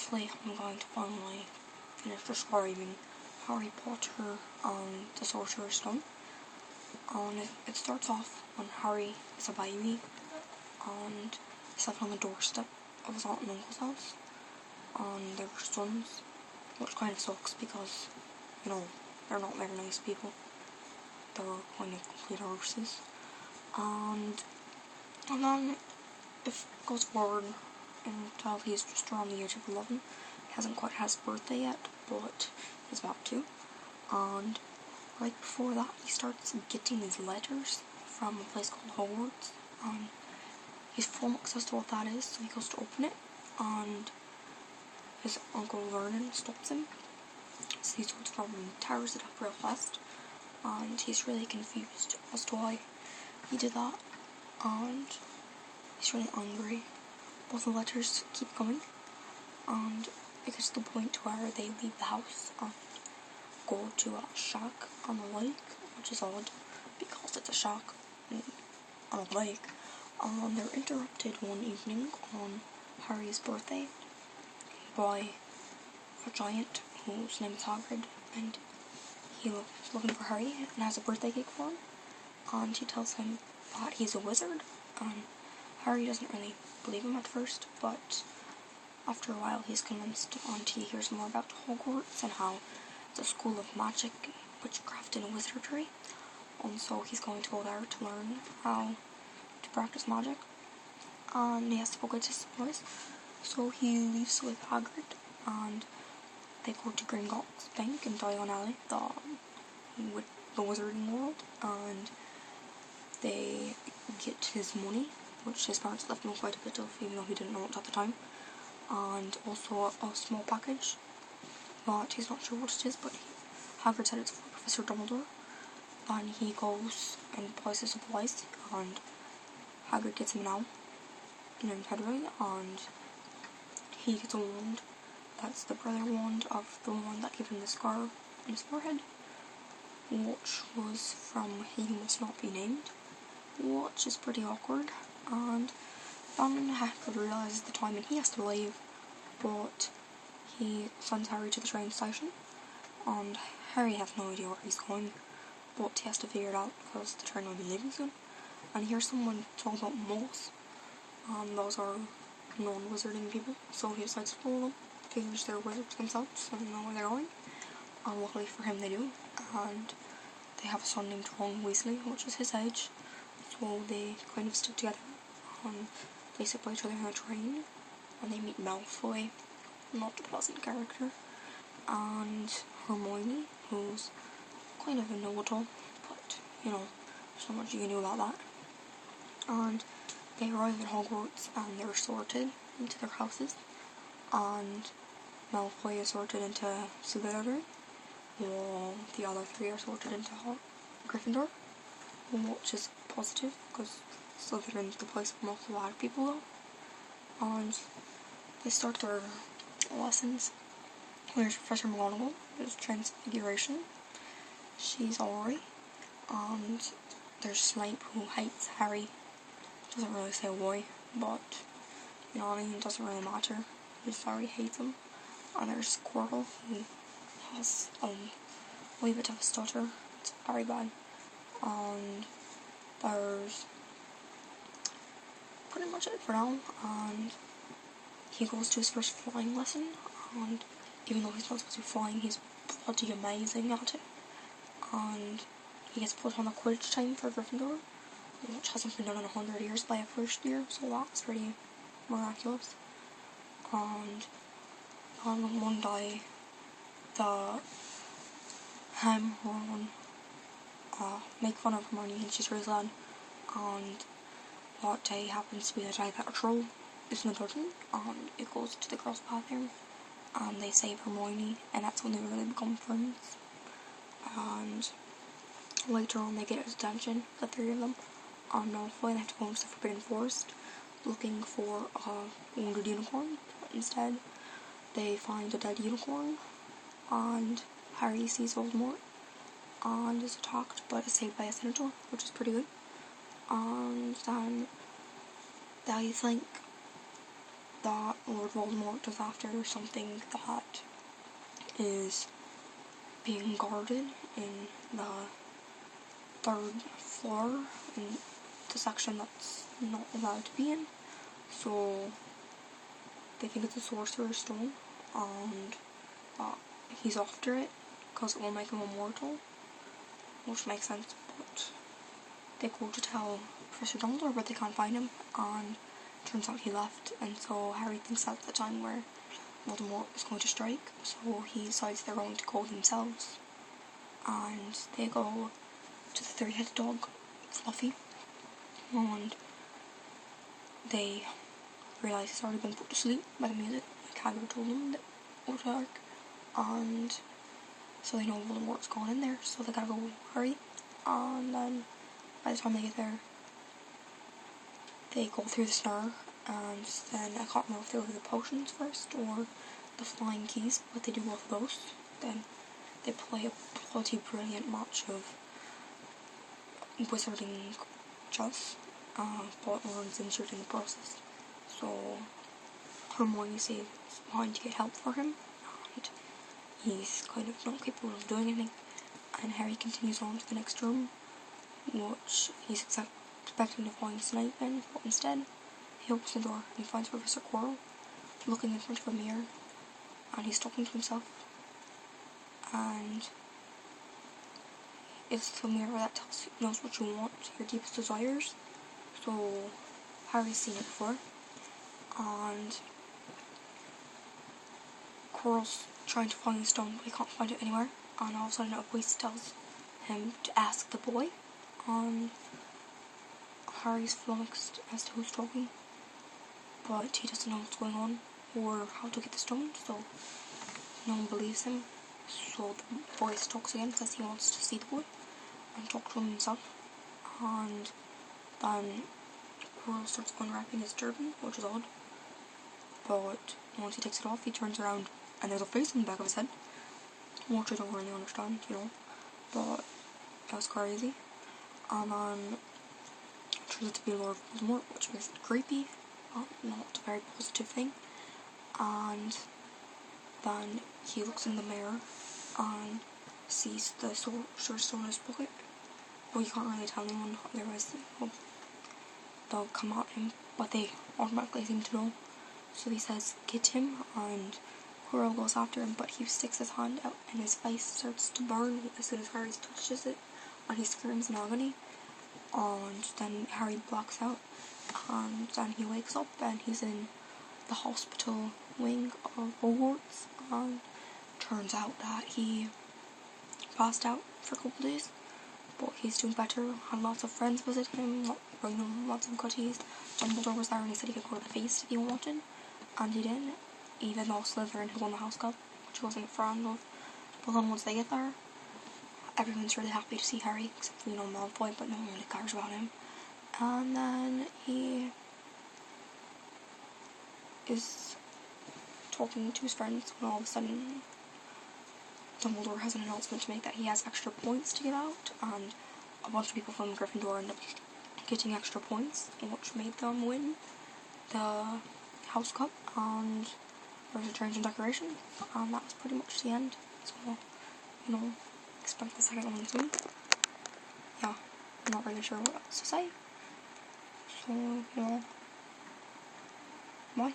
Firstly, I'm going to finally finish describing Harry Potter and the Sorcerer's Stone. It starts off when Harry is a baby and he's living on the doorstep of his aunt and uncle's house, and they're sons, which kind of sucks because, you know, they're not very nice people. They're kind of complete horses. And then it goes forward until he's just around the age of 11. He hasn't quite had his birthday yet, but he's about to. And right before that, he starts getting these letters from a place called Hogwarts. He's full access to what that is, so he goes to open it, and his uncle Vernon stops him. So he starts from and tears it up real fast, and he's really confused as to why he did that, and he's really angry. But the letters keep coming, and it gets to the point where they leave the house and go to a shack on the lake, which is odd because it's a shack on a lake. They're interrupted one evening on Harry's birthday by a giant whose name is Hagrid, and he's looking for Harry and has a birthday cake for him, and he tells him that he's a wizard, and Harry doesn't really believe him at first, but after a while he's convinced, and he hears more about Hogwarts and how it's a school of magic, witchcraft and wizardry, and so he's going to go there to learn how to practice magic, and he has to go get his supplies. So he leaves with Hagrid, and they go to Gringotts Bank in Diagon Alley, the wizarding world, and they get his money, which his parents left him quite a bit of, even though he didn't know it at the time, and also a small package that he's not sure what it is, but Hagrid said it's for Professor Dumbledore, and he goes and buys his supplies, and Hagrid gets him an owl named Hedwig, and he gets a wand that's the brother wand of the one that gave him the scar on his forehead, which was from He Must Not Be Named, which is pretty awkward. And then Hagrid realizes the time and he has to leave, but he sends Harry to the train station, and Harry has no idea where he's going, but he has to figure it out because the train will be leaving soon. And he hears someone talk about muggles, and those are non-wizarding people, so he decides to follow them, figures they're wizards themselves and know where they're going, and luckily for him they do, and they have a son named Ron Weasley, which is his age, so they kind of stick together, and they sit by each other in a train, and they meet Malfoy, not a pleasant character, and Hermione, who's kind of a know-it-all, but, you know, there's not much you can do about that. And they arrive at Hogwarts, and they're sorted into their houses, and Malfoy is sorted into Slytherin, while the other three are sorted into Gryffindor, which is positive, because Slytherin's the place where most of the bad people go. And they start their lessons. There's Professor McGonagall, there's Transfiguration, she's Aurori, and there's Snape, who hates Harry. Doesn't really say why, but, you know what I mean, it doesn't really matter. He's Harry hates him. And there's Squirtle, who has a wee bit of a stutter. It's very bad. And there's pretty much it for now. And he goes to his first flying lesson, and even though he's not supposed to be flying, he's bloody amazing at it. And he gets put on the Quidditch team for Gryffindor, which hasn't been done in 100 years by a first year, so that's pretty miraculous. And on one day, Ron make fun of Hermione, and she's really sad, and that day happens to be the day that a troll is in the garden, and it goes to the girls' bathroom, and they save Hermione, and that's when they really become friends. And later on they get his attention, the three of them, and Malfoy, they have to go into the Forbidden Forest looking for a wounded unicorn, but instead they find a dead unicorn, and Harry sees Voldemort and is attacked but is saved by a Senator, which is pretty good. And then they think that Lord Voldemort is after something that is being guarded in the 3rd floor, in the section that's not allowed to be in. So they think it's a Sorcerer's Stone, and he's after it because it will make him immortal, which makes sense. But they go to tell Professor Dumbledore, but they can't find him, and turns out he left. And so Harry thinks that's the time where Voldemort is going to strike, so he decides they're going to go themselves, and they go to the 3-headed dog, Fluffy, and they realise he's already been put to sleep by the music, like Hagrid told them that it was dark, and so they know Voldemort's gone in there, so they gotta go hurry. And then by the time they get there, they go through the snare, and then I can't remember if they go through the potions first or the flying keys, but they do both of those. Then they play a bloody brilliant match of wizarding chess, but Ron's injured in the process, so Hermione stays behind to get help for him, and he's kind of not capable of doing anything, and Harry continues on to the next room, which he's expecting to find Snape in, but instead he opens the door and finds Professor Quirrell looking in front of a mirror, and he's talking to himself, and it's the mirror that knows what you want, your deepest desires. So Harry's seen it before, and Quirrell's trying to find the stone, but he can't find it anywhere, and all of a sudden a voice tells him to ask the boy, and Harry's flummoxed as to who's talking, but he doesn't know what's going on or how to get the stone, so no one believes him. So the voice talks again, says he wants to see the boy and talk to him himself, and then Quirrell starts unwrapping his turban, which is odd, but once he takes it off, he turns around and there's a face on the back of his head, which I don't really understand, but that's crazy. And then it turns out to be Lord Voldemort, which makes it creepy, but not a very positive thing. And then he looks in the mirror and sees the Sorcerer's Stone in his pocket, but you can't really tell anyone, otherwise they'll come at him, but they automatically seem to know. So he says, "Get him," and Quirrell goes after him, but he sticks his hand out and his face starts to burn as soon as Harry touches it, and he screams in agony, and then Harry blacks out, and then he wakes up and he's in the hospital wing of Hogwarts, and turns out that he passed out for a couple days, but he's doing better, had lots of friends visit him, bring him lots of goodies. Dumbledore was there and he said he could go to the feast if he wanted, and he did, even though Slytherin had won the House Cup, which he wasn't fond of. But then once they get there, everyone's really happy to see Harry, except for, Malfoy, but no one really cares about him. And then he is talking to his friends when all of a sudden Dumbledore has an announcement to make that he has extra points to give out, and a bunch of people from Gryffindor end up getting extra points, which made them win the House Cup, and there was a change in decoration, and that was pretty much the end. So, expect the second one soon. Yeah, I'm not really sure what else to say. So, bye.